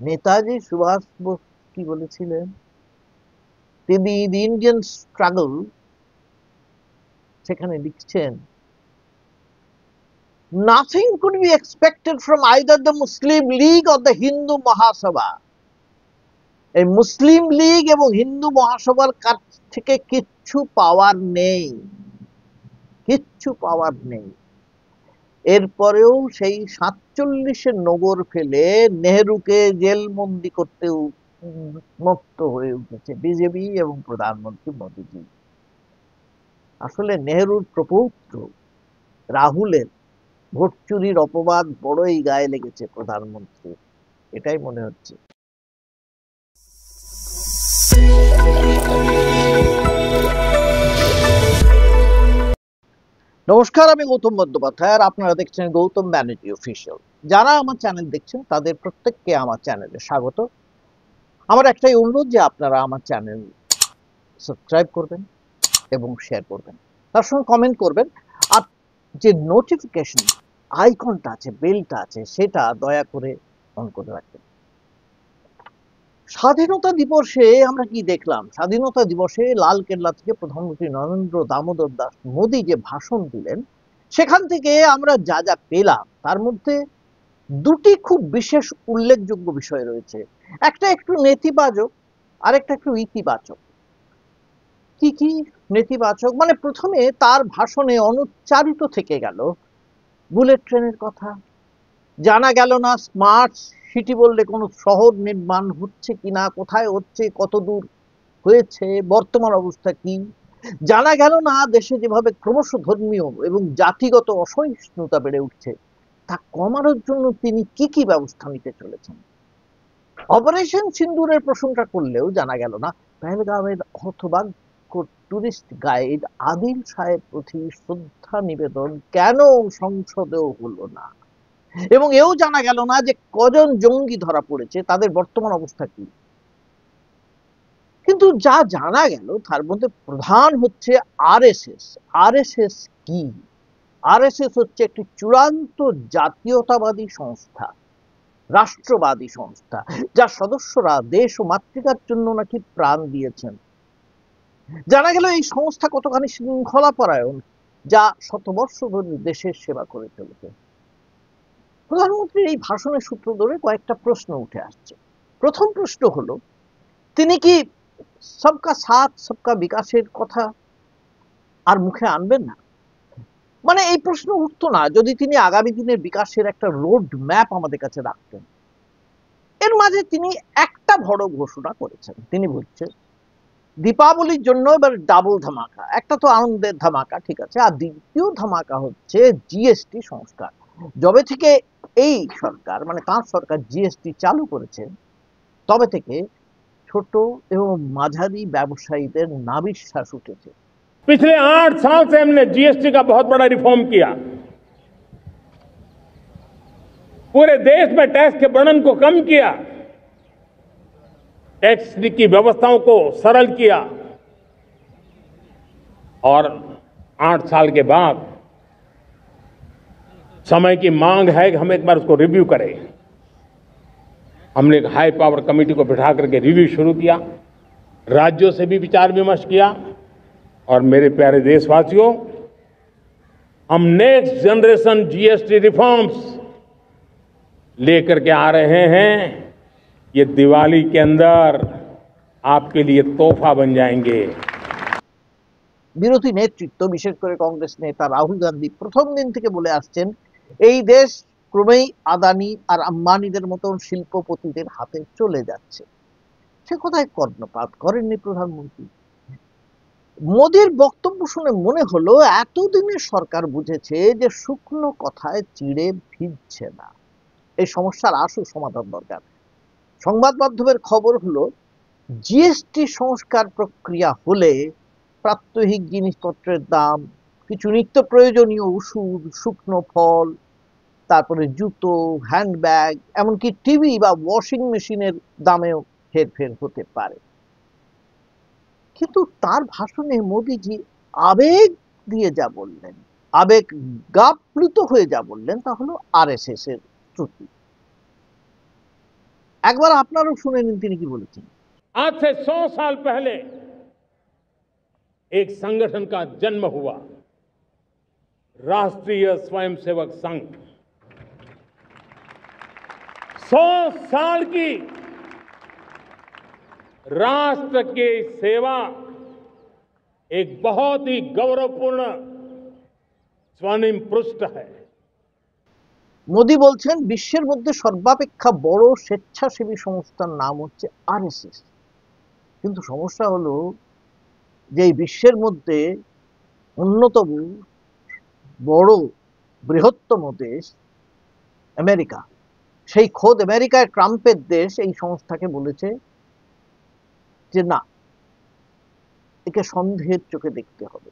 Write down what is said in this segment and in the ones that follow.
নেতাজি সুভাষ বোস কি বলেছিলেন? তিনি দি ইন্ডিয়ান স্ট্রাগল সেখানে লিখছেন, nothing could be expected from either the Muslim League or the Hindu Mahasabha. এই মুসলিম লীগ এবং হিন্দু মহাসভার কাছ থেকে কিচ্ছু পাওয়ার নেই, কিচ্ছু পাওয়ার নেই। এরপরেও সেই 47-এর নগর ফেলে নেহরুকে জেলবন্দি করতে উন্মত্ত হয়ে উঠেছে বিজেপি এবং প্রধানমন্ত্রী মোদীজি। আসলে নেহরুর প্রপৌত্র রাহুলের ভোট চুরির অপবাদ বড়ই গায়ে লেগেছে প্রধানমন্ত্রী, এটাই মনে হচ্ছে। নমস্কার, আমি গৌতম বন্দ্যোপাধ্যায় আর আপনারা দেখছেন গৌতম ব্যানার্জি অফিসিয়াল। যারা আমার চ্যানেল দেখছেন তাদের প্রত্যেককে আমার চ্যানেলে স্বাগত। আমার একটাই অনুরোধ যে আপনারা আমার চ্যানেল সাবস্ক্রাইব করবেন এবং শেয়ার করবেন, তার সঙ্গে কমেন্ট করবেন, আর যে নোটিফিকেশন আইকনটা আছে, বেলটা আছে, সেটা দয়া করে অন করে রাখবেন। স্বাধীনতা দিবসে আমরা কি দেখলাম? স্বাধীনতা দিবসে লাল কেল্লা থেকে প্রধানমন্ত্রী নরেন্দ্র দামোদর দাস মোদী যে ভাষণ দিলেন, সেখান থেকে আমরা যা যা পেলাম তার মধ্যে দুটি খুব বিশেষ উল্লেখযোগ্য বিষয় রয়েছে। একটা একটু নেতিবাচক, আরেকটা একটু ইতিবাচক। কি কি নেতিবাচক? মানে প্রথমে তার ভাষণে অনুচ্চারিত থেকে গেল বুলেট ট্রেনের কথা। জানা গেল না স্মার্ট সিটি বললে কোনো শহর নির্মাণ হচ্ছে কিনা, কোথায় হচ্ছে, কত দূর হয়েছে, বর্তমান অবস্থা কি। জানা গেল না দেশে যেভাবে ক্রমশ ধর্মীয় এবং জাতিগত অসহিষ্ণুতা বেড়ে উঠছে, তা কমানোর জন্য তিনি কি কি ব্যবস্থা নিতে চলেছেন। অপারেশন সিন্দুরের প্রশংসা করলেও জানা গেল না পেহেলগাঁওয়ের হতভাগ্য টুরিস্ট গাইড আদিল শাহের প্রতি শ্রদ্ধা নিবেদন কেন সংসদেও হলো না, এবং এও জানা গেল না যে কজন জঙ্গি ধরা পড়েছে, তাদের বর্তমান অবস্থা কি। কিন্তু যা জানা গেল তার মধ্যে প্রধান হচ্ছে আরএসএস। আরএসএস কি? আরএসএস হচ্ছে একটি চূড়ান্ত জাতীয়তাবাদী সংস্থা, রাষ্ট্রবাদী সংস্থা, যার সদস্যরা দেশ ও মাতৃকার জন্য নাকি প্রাণ দিয়েছেন। জানা গেল এই সংস্থা কতখানি শৃঙ্খলা পরায়ণ, যা শতবর্ষ ধরে দেশের সেবা করে চলেছে। প্রধানমন্ত্রীর এই ভাষণের সূত্র ধরে কয়েকটা প্রশ্ন উঠে আসছে। প্রথম প্রশ্ন হলো, তিনি কি সবকা সাথ সবকা বিকাশের কথা আর মুখে আনবেন না? মানে এই প্রশ্ন উঠতো না যদি তিনি আগামী দিনের বিকাশের একটা রোড ম্যাপ আমাদের কাছে রাখতেন। এর মাঝে তিনি একটা বড় ঘোষণা করেছেন। তিনি বলছেন দীপাবলির জন্য এবার ডাবল ধামাকা। একটা তো আনন্দের ধামাকা, ঠিক আছে, আর দ্বিতীয় ধামাকা হচ্ছে জিএসটি সংস্কার। যবে থেকে এই সরকার, মানে তাঁর সরকার জিএসটি চালু করেছে, তবে থেকে ছোট এবং মাঝারি ব্যবসায়ীদের নাভিশ্বাস উঠেছে। पिछले 8 साल से हमने जीएसटी का बहुत बड़ा रिफॉर्म किया। पूरे देश में टैक्स के बर्डन को कम किया, टैक्स की व्यवस्थाओं को सरल किया, और 8 साल के बाद समय की मांग है कि हम एक बार उसको रिव्यू करें। हमने एक हाई पावर कमेटी को बिठा करके रिव्यू शुरू किया, राज्यों से भी विचार विमर्श किया, और मेरे प्यारे देशवासियों, हम नेक्स्ट जनरेशन जीएसटी रिफॉर्म्स लेकर के आ रहे हैं। ये दिवाली के अंदर आपके लिए तोहफा बन जाएंगे। বিরোধী নেতৃত্ব, বিশেষ করে কংগ্রেস নেতা রাহুল গান্ধী প্রথম দিন থেকে বলে আসছেন এই দেশ ক্রমেই আদানি আর আম্বানিদের মতন শিল্পপতিদের হাতে চলে যাচ্ছে। সে কথায় কর্ণপাত করেননি প্রধানমন্ত্রী। মোদির বক্তব্য শুনে মনে হলো এতদিনের সরকার বুঝেছে যে শুকনো কথায় চিড়ে ভিজছে না, এই সমস্যার আসল সমাধান দরকার। সংবাদ মাধ্যমের খবর হলো জিএসটি সংস্কার প্রক্রিয়া হলে প্রাত্যহিক জিনিসপত্রের দাম, কিছু নিত্য প্রয়োজনীয় ওষুধ, শুকনো ফল, তারপরে জুতো, হ্যান্ডব্যাগ, এমনকি টিভি বা ওয়াশিং মেশিনের দামেও হেরফের হতে পারে। কিন্তু তার ভাষণে মোদিজি আবেগ দিয়ে যা বললেন, আবেগ গাপ্লুত হয়ে যা বললেন, তা হলো আরএসএস এর ত্রুটি। একবার আপনারও শুনে নিন তিনি কি বলেছেন। आज से 100 साल पहले एक संगठन का जन्म हुआ, राष्ट्रीय स्वयंसेवक संघ। 100 साल की राष्ट्र की सेवा एक बहुत ही गौरवपूर्ण स्वर्णिम पृष्ठ है। মোদি বলছেন বিশ্বের মধ্যে সর্বাপেক্ষা বড় স্বেচ্ছাসেবী সংস্থার নাম হচ্ছে আরএসএস। কিন্তু সমস্যা হলো যে এই বিশ্বের মধ্যে অন্যতম বড় বৃহত্তম দেশ আমেরিকা, সেই খোদ আমেরিকায় ট্রাম্পের দেশ এই সংস্থাকে বলেছে যে না, একে সন্দেহের চোখে দেখতে হবে।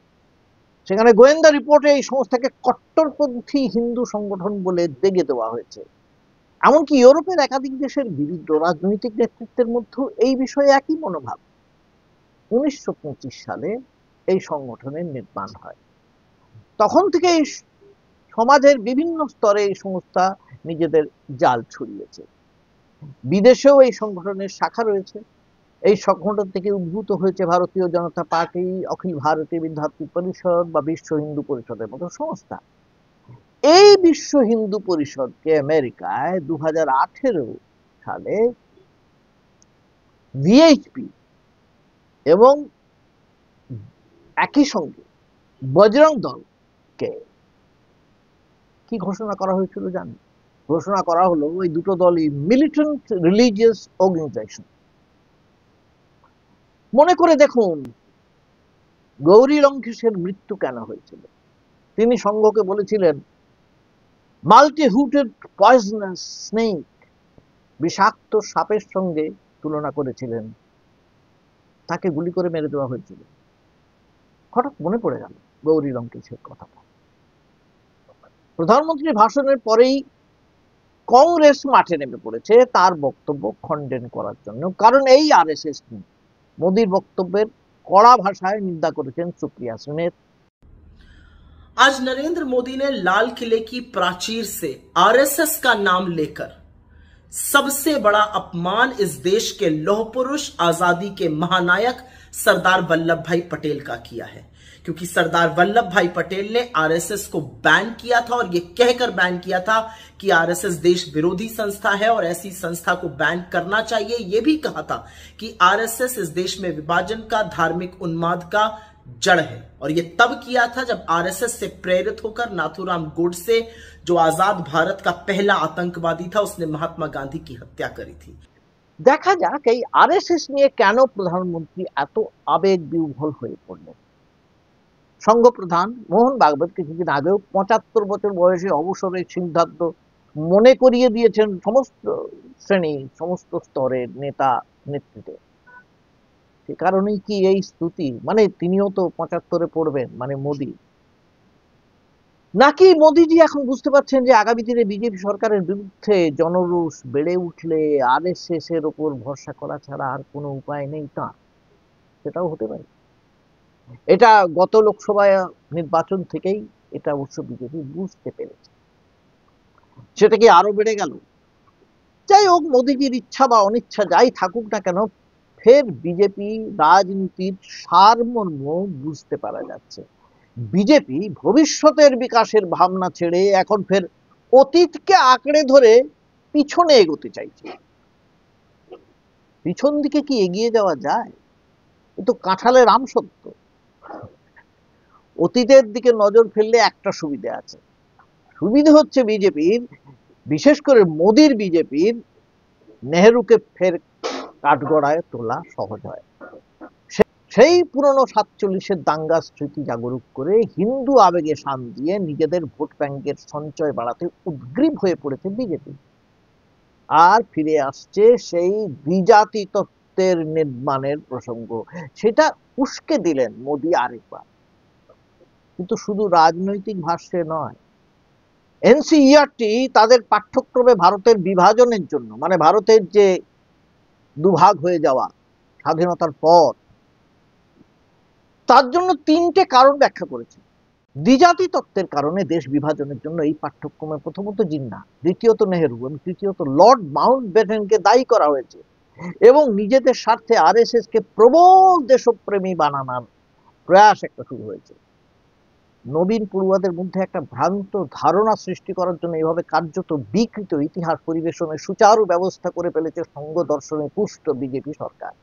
সেখানে গোয়েন্দা রিপোর্টে এই সংস্থাকে কট্টরপন্থী হিন্দু সংগঠন বলে দেগে দেওয়া হয়েছে। এমনকি ইউরোপের একাধিক দেশের বিরুদ্ধ রাজনৈতিক নেতৃত্বের মধ্যেও এই বিষয়ে একই মনোভাব। 1925 সালে এই সংগঠনের নির্মাণ হয়। তখন থেকে এই সমাজের বিভিন্ন স্তরে এই সংস্থা নিজেদের জাল ছড়িয়েছে। বিদেশেও এই সংগঠনের শাখা রয়েছে। এই সংগঠন থেকে উদ্ভূত হয়েছে ভারতীয় জনতা পার্টি, অখিল ভারতীয় বিদ্যার্থী পরিষদ বা বিশ্ব হিন্দু পরিষদের মতো সংস্থা। এই বিশ্ব হিন্দু পরিষদকে আমেরিকায় 2018 সালে ভিএইচপি এবং একই সঙ্গে বজরং দলকে কি ঘোষণা করা হয়েছিল জানেন? ঘোষণা করা হলো ওই দুটো দলই মিলিটেন্ট রিলিজিয়াস অর্গানাইজেশন। মনে করে দেখুন গৌরী লঙ্কেশের মৃত্যু কেন হয়েছিল। তিনি সংঘকে বলেছিলেন মাল্টি হুটেড পয়জনাস স্নেক, বিষাক্ত সাপের সঙ্গে তুলনা করেছিলেন। তাকে গুলি করে মেরে দেওয়া হয়েছিল। হঠাৎ মনে পড়ে গেল গৌরী লঙ্কেশের কথাটা। প্রধানমন্ত্রীর ভাষণের পরেই কংগ্রেস মাঠে নেমে পড়েছে তার বক্তব্য খণ্ডন করার জন্য। কারণ এই আরএসএস মোদির বক্তব্যের কড়া ভাষায় নিন্দা করেছেন সুপ্রিয়া সেনের। आज नरेंद्र मोदी ने लाल किले की प्राचीर से आरएसएस का नाम लेकर सबसे बड़ा अपमान इस देश के लौह पुरुष, आजादी के महानायक सरदार वल्लभ भाई पटेल का किया है। क्योंकि सरदार वल्लभ भाई पटेल ने आरएसएस को बैन किया था और यह कहकर बैन किया था कि आरएसएस देश विरोधी संस्था है और ऐसी संस्था को बैन करना चाहिए। यह भी कहा था कि आरएसएस इस देश में विभाजन का, धार्मिक उन्माद का जड़ है। और यह तब किया था जब आरएसएस से प्रेरित होकर नाथूराम गोडसे, जो आजाद भारत का पहला आतंकवादी था, उसने महात्मा गांधी की हत्या करी थी। দেখা যাক এই আরএসএস নিয়ে কেন প্রধানমন্ত্রী এত আবেগ বিহ্বল হয়ে পড়লেন। সংঘ প্রধান মোহন ভাগবত কিছুদিন আগেও 75 বছর বয়সে অবসরের সিদ্ধান্ত মনে করিয়ে দিয়েছেন সমস্ত শ্রেণী, সমস্ত স্তরের নেতা নেতৃত্বে। সে কারণেই কি এই স্তুতি? মানে তিনিও তো 75-এ পড়বেন, মানে মোদি। নাকি মোদিজি এখন বুঝতে পারছেন যে আগামী দিনে বিজেপি সরকারের বিরুদ্ধে জনরোষ বেড়ে উঠলে আরএসএস এর উপর ভরসা করা ছাড়া আর কোনো উপায় নেই তাঁর? সেটাও হতে পারে। এটা গত লোকসভা নির্বাচন থেকেই এটা অবশ্য বিজেপি বুঝতে পেরেছে। সেটা কি আরো বেড়ে গেল? যাই হোক, মোদিজির ইচ্ছা বা অনিচ্ছা যাই থাকুক না কেন, ফের বিজেপি রাজনীতির সারমর্ম বুঝতে পারা যাচ্ছে। বিজেপি ভবিষ্যতের বিকাশের ভাবনা ছেড়ে এখন ফের অতীতকে আঁকড়ে ধরে পিছনে এগোতে চাইছে। পিছন দিকে কি এগিয়ে যাওয়া যায়? এ তো কাঁঠালের আম সত্য। অতীতের দিকে নজর ফেললে একটা সুবিধা আছে। সুবিধা হচ্ছে বিজেপির, বিশেষ করে মোদির বিজেপির, নেহেরুকে ফের কাঠগড়ায় তোলা সহজ হয়। সেই পুরনো 47-এর দাঙ্গা স্মৃতি জাগরুক করে হিন্দু আবেগে শান দিয়ে নিজেদের ভোট ব্যাংকের সঞ্চয় বাড়াতে উদ্গ্রীব হয়ে পড়েছে বিজেপি। আর ফিরে আসছে সেই দ্বিজাতি তত্ত্বের নির্মাণের প্রসঙ্গ। সেটা উস্কে দিলেন মোদি আরেকবার। কিন্তু শুধু রাজনৈতিক ভাষ্যে নয়, এনসিইআরটি তাদের পাঠ্যক্রমে ভারতের বিভাজনের জন্য, মানে ভারতের যে দুভাগ হয়ে যাওয়া স্বাধীনতার পর, তার জন্য 3টে কারণ ব্যাখ্যা করেছে। দ্বিজাতি তত্ত্বের কারণে দেশ বিভাজনের জন্য এই পাঠ্যক্রমে প্রথমত জিন্নাহ, দ্বিতীয়ত নেহেরু এবং তৃতীয়ত লর্ড মাউন্টব্যাটেনকে দায়ী করা হয়েছে এবং নিজেদের স্বার্থে আরএসএস কে প্রবল দেশপ্রেমী বানানোর প্রয়াস একটা শুরু হয়েছে। নবীন পড়ুয়াদের মধ্যে একটা ভ্রান্ত ধারণা সৃষ্টি করার জন্য এইভাবে কার্যত বিকৃত ইতিহাস পরিবেশনের সুচারু ব্যবস্থা করে ফেলেছে সংঘ দর্শনে পুষ্ট বিজেপি সরকার।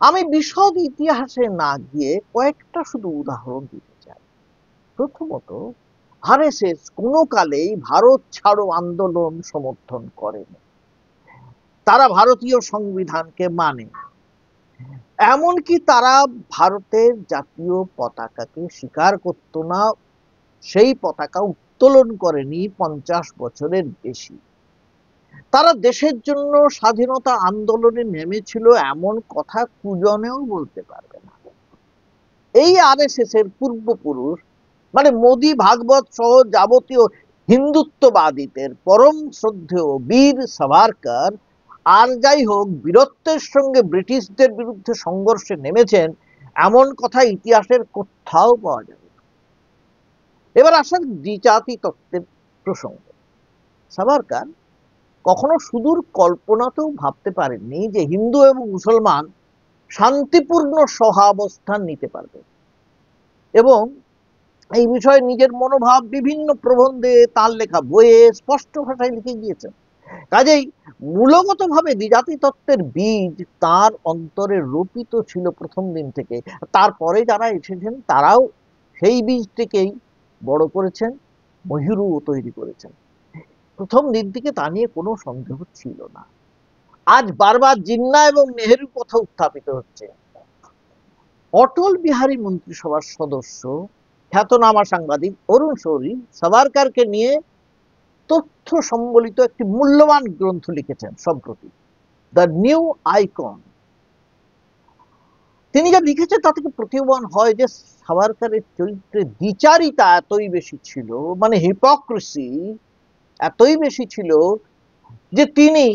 আমি বিশদ ইতিহাসে না গিয়ে কয়েকটা শুধু উদাহরণ দিতে চাই। প্রথমত, আরএসএস কোনো কালেই ভারত ছাড়ো আন্দোলন সমর্থন করেনি। তারা ভারতীয় সংবিধানকে মানে, এমনকি তারা ভারতের জাতীয় পতাকাকে স্বীকার করত না, সেই পতাকা উত্তোলন করেনি 50 বছরের বেশি। তারা দেশের জন্য স্বাধীনতা আন্দোলনে নেমেছিল এমন কথা কুজনেও বলতে পারবে না। এই আরএসএস এর পূর্বপুরুষ মানে মোদি, ভাগবত সহ যাবতীয় হিন্দুত্ববাদীদের পরম শ্রদ্ধেয় বীর সাভারকর আর যাই হোক বীরত্বের সঙ্গে ব্রিটিশদের বিরুদ্ধে সংঘর্ষে নেমেছেন এমন কথা ইতিহাসের কোথাও পাওয়া যাবে না। এবার আসেন দ্বিজাতি তত্ত্বের প্রসঙ্গে। সাভারকর কখনো সুদূর কল্পনাতেও ভাবতে পারেননি যে হিন্দু এবং মুসলমান শান্তিপূর্ণ সহাবস্থান নিতে পারবে এবং এই বিষয়ে নিজের মনোভাব বিভিন্ন প্রবন্ধে, তার লেখা বইয়ে স্পষ্ট ভাষায় লিখে গিয়েছেন। কাজেই মূলগতভাবে দ্বিজাতি তত্ত্বের বীজ তার অন্তরে রোপিত ছিল প্রথম দিন থেকে। তারপরে যারা এসেছেন তারাও সেই বীজটিকেই বড় করেছেন, মহিরুও তৈরি করেছেন। প্রথম দিন থেকে তা নিয়ে কোনো সন্দেহ ছিল না। আজ বারবার জিন্নাহ এবং নেহেরুর কথা উত্থাপিত হচ্ছে। অটল বিহারী মন্ত্রিসভার সদস্য খ্যাতনামা সাংবাদিক অরুণ শৌরী সাভারকরকে নিয়ে তথ্য সম্বলিত একটি মূল্যবান গ্রন্থ লিখেছেন সম্প্রতি, দ্য নিউ আইকন। তিনি যা লিখেছেন তা থেকে প্রতীয়মান হয় যে সাভারকরের চরিত্রে দ্বিচারিতা এতই বেশি ছিল, মানে হিপোক্রেসি এতই বেশি ছিল যে তিনি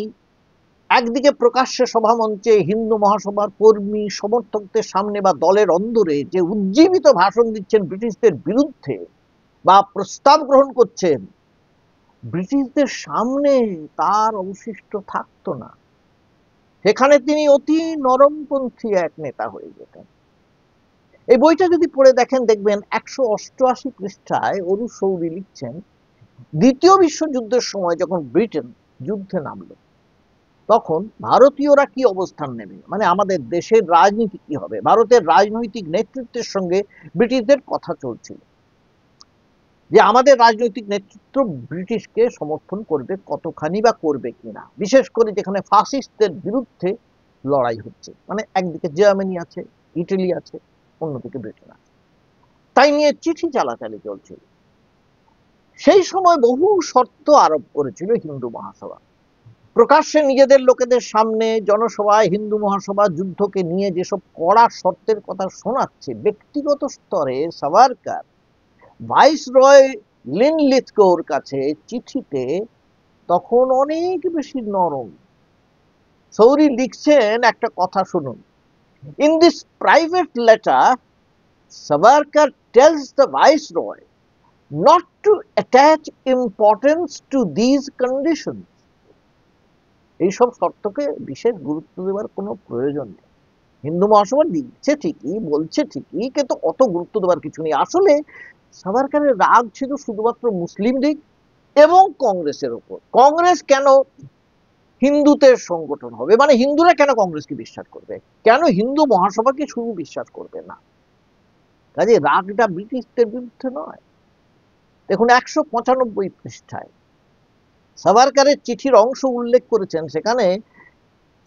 একদিকে প্রকাশ্যে সভামঞ্চে হিন্দু মহাসভার কর্মী সমর্থকদের সামনে বা দলের অন্দরে যে উজ্জীবিত ভাষণ দিচ্ছেন ব্রিটিশদের বিরুদ্ধে বা প্রস্তাব গ্রহণ করছেন, ব্রিটিশদের সামনে তার অবশিষ্ট থাকতো না। সেখানে তিনি অতি নরমপন্থী এক নেতা হয়ে যেতেন। এই বইটা যদি পড়ে দেখেন দেখবেন 188 পৃষ্ঠায় অরুণ শৌরী লিখছেন, দ্বিতীয় বিশ্বযুদ্ধের সময় যখন ব্রিটেন যুদ্ধে নামলো তখন ভারতীয়রা কি অবস্থান নেবে, মানে আমাদের দেশের রাজনীতি কি হবে। ভারতের রাজনৈতিক নেতৃত্বের সঙ্গে ব্রিটিশদের কথা চলছিল যে আমাদের রাজনৈতিক নেতৃত্ব ব্রিটিশকে সমর্থন করবে কতখানি বা করবে কিনা, বিশেষ করে যেখানে ফাসিস্টদের বিরুদ্ধে লড়াই হচ্ছে, মানে একদিকে জার্মানি আছে, ইটালি আছে, অন্যদিকে ব্রিটেন আছে। তাই নিয়ে চিঠি চালাচালি চলছিল। সেই সময় বহু শর্ত আরোপ করেছিল হিন্দু মহাসভা। প্রকাশ্যে নিজেদের লোকেদের সামনে জনসভায় হিন্দু মহাসভা যুদ্ধকে নিয়ে যেসব কড়া শর্তের কথা শোনাচ্ছে, ব্যক্তিগত স্তরে সাভারকর ভাইসরয় লিনলিথগোর কাছে চিঠিতে তখন অনেক বেশি নরম। শৌরী লিখছেন, একটা কথা শুনুন। In this private letter Savarkar tells the viceroy not to attach importance to these conditions. এইসব শর্তকে বিশেষ গুরুত্ব দেওয়ার কোনো প্রয়োজন নেই। হিন্দু মহাসভা লিখছে ঠিকই, বলছে ঠিকই, কিন্তু অত গুরুত্ব দেওয়ার কিছু নেই। আসলে সাভারকরের রাগ ছিল শুধুমাত্র মুসলিম লীগ এবং কংগ্রেসের ওপর। কংগ্রেস কেন হিন্দুদের সংগঠন হবে, মানে হিন্দুরা কেন কংগ্রেসকে বিশ্বাস করবে, কেন হিন্দু মহাসভাকে শুধু বিশ্বাস করবে না। কাজে রাগটা ব্রিটিশদের বিরুদ্ধে নয়। দেখুন 195 পৃষ্ঠায় সাভারকরের চিঠির অংশ উল্লেখ করেছেন। সেখানে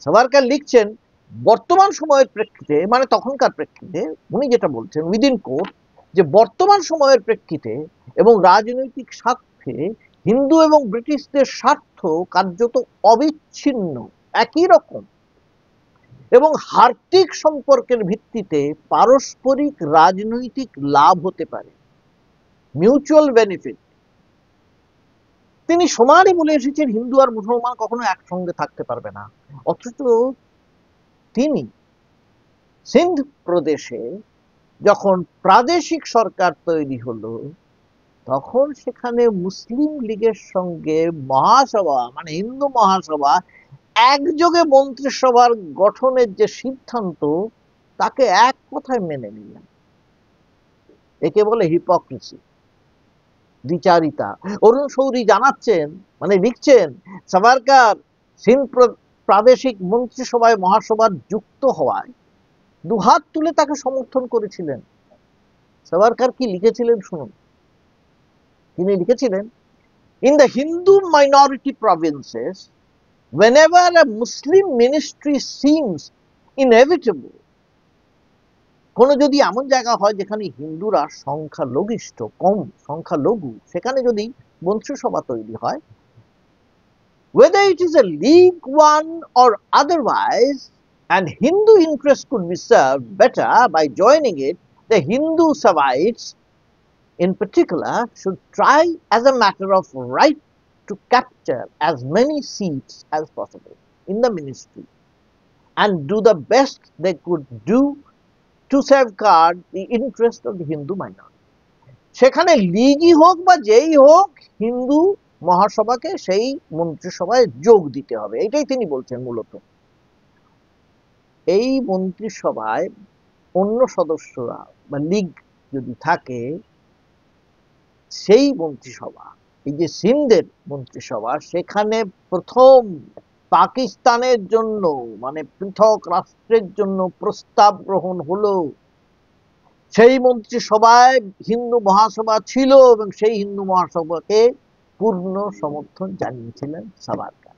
সাভারকর লিখছেন, বর্তমান সময়ের প্রেক্ষিতে, মানে তখনকার প্রেক্ষিতে উনি যেটা বলছেন উইদিন কোর্ট, যে বর্তমান সময়ের প্রেক্ষিতে এবং রাজনৈতিক স্বার্থে হিন্দু এবং ব্রিটিশদের স্বার্থ কার্যত অবিচ্ছিন্ন, একই রকম, এবং হার্দিক সম্পর্কের ভিত্তিতে পারস্পরিক রাজনৈতিক লাভ হতে পারে, মিউচুয়াল বেনিফিট। তিনি সমানই বলে এসেছেন হিন্দু আর মুসলমান কখনো একসঙ্গে থাকতে পারবে না। অথচ তিনি সিন্ধ প্রদেশে যখন প্রাদেশিক সরকার তৈরি হলো তখন সেখানে মুসলিম লীগের সঙ্গে মহাসভা মানে হিন্দু মহাসভা একযোগে মন্ত্রিসভার গঠনের যে সিদ্ধান্ত তাকে এক কথায় মেনে নিলেন। একে বলে হিপোক্রেসি, দ্বিচারিতা। অরুণ শৌরি জানাচ্ছেন মানে লিখছেন, সাভারকার সিন্ধ প্রাদেশিক মন্ত্রিসভায় মহাসভার যুক্ত হওয়ায় দুহাত তুলে তাকে সমর্থন করেছিলেন। সাভারকার কি লিখেছিলেন শুনুন। তিনি লিখেছিলেন, in the Hindu minority provinces, whenever a Muslim ministry seems inevitable, কোনো যদি এমন জায়গা হয় যেখানে হিন্দুরা সংখ্যালঘিষ্ঠ, কম সংখ্যালঘু, সেখানে যদি মন্ত্রিসভা তৈরি হয়, whether it is a league one or otherwise, and Hindu interest could be served better by joining it, the Hindu Savaites in particular should try as a matter of right to capture as many seats as possible in the ministry and do the best they could do to safeguard the interest of the Hindu minority. সেখানে লীগই হোক বা যেই হোক, হিন্দু মহাসভাকে সেই মন্ত্রিসভায় যোগ দিতে হবে, এটাই তিনি বলছেন মূলত। এই মন্ত্রিসভায় অন্য সদস্যরা বা লীগ যদি থাকে, সেই মন্ত্রিসভা, এই যে সিন্ধের মন্ত্রিসভা, সেখানে প্রথম পাকিস্তানের জন্য মানে পৃথক রাষ্ট্রের জন্য প্রস্তাব গ্রহণ হলো। সেই মন্ত্রিসভায় হিন্দু মহাসভা ছিল এবং সেই হিন্দু মহাসভাকে পূর্ণ সমর্থন জানিয়েছিলেন সাভারকার।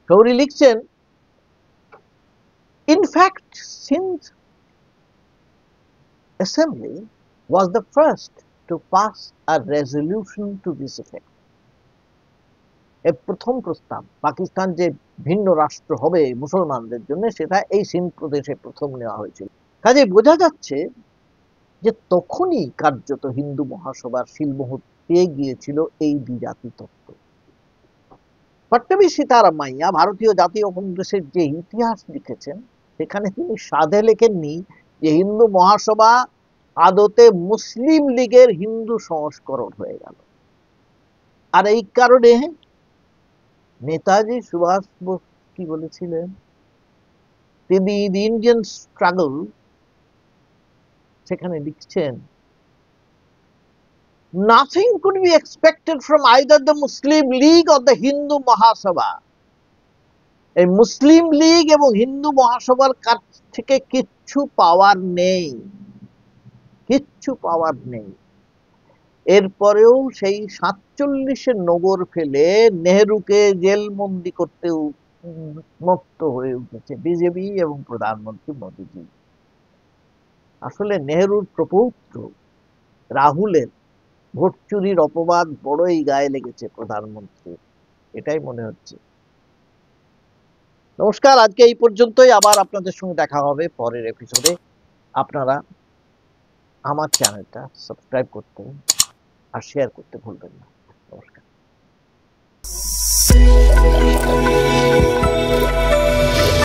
শৌরি লিখছেন, in fact Sindh assembly was the first to pass a resolution to this effect. এই প্রথম প্রস্তাব পাকিস্তান যে ভিন্ন রাষ্ট্র হবে মুসলমানদের জন্য, সেটা এই সিন্ধ প্রদেশে প্রথম নেওয়া হয়েছিল। কাজে বোঝা যাচ্ছে যে তখনই কার্যত হিন্দু মহাসভার শিলমোহর পেয়ে গিয়েছিল এই দ্বিজাতি তত্ত্ব। পট্টবী সীতারামাইয়া ভারতীয় জাতীয় কংগ্রেসের যে ইতিহাস লিখেছেন, সেখানে তিনি সাধে লেখেননি যে হিন্দু মহাসভা আদতে মুসলিম লীগের হিন্দু সংস্করণ হয়ে গেল। আর এই কারণে নেতাজি সুভাষ বোস কি বলেছিলেন, তিনি দি ইন্ডিয়ান স্ট্রাগল সেখানে লিখছেন, nothing could be expected from either the Muslim League or the Hindu Mahasabha. এই মুসলিম লীগ এবং হিন্দু মহাসভার কাছ থেকে কিচ্ছু পাওয়ার নেই, কিচ্ছু পাওয়ার নেই। এরপরেও সেই 47-এ নগর ফেলে নেহরুকে জেলবন্দি করতে উন্মত্ত হয়ে উঠেছে বিজেপি এবং প্রধানমন্ত্রী মোদীজি। আসলে নেহরুর প্রপৌত্র রাহুলের ভোট চুরির অপবাদ বড়ই গায়ে লেগেছে প্রধানমন্ত্রী, এটাই মনে হচ্ছে। নমস্কার, আজকে এই পর্যন্তই। আবার আপনাদের সঙ্গে দেখা হবে পরের এপিসোডে। আপনারা আমার চ্যানেলটা সাবস্ক্রাইব করতে আর শেয়ার করতে ভুলবেন না। নমস্কার।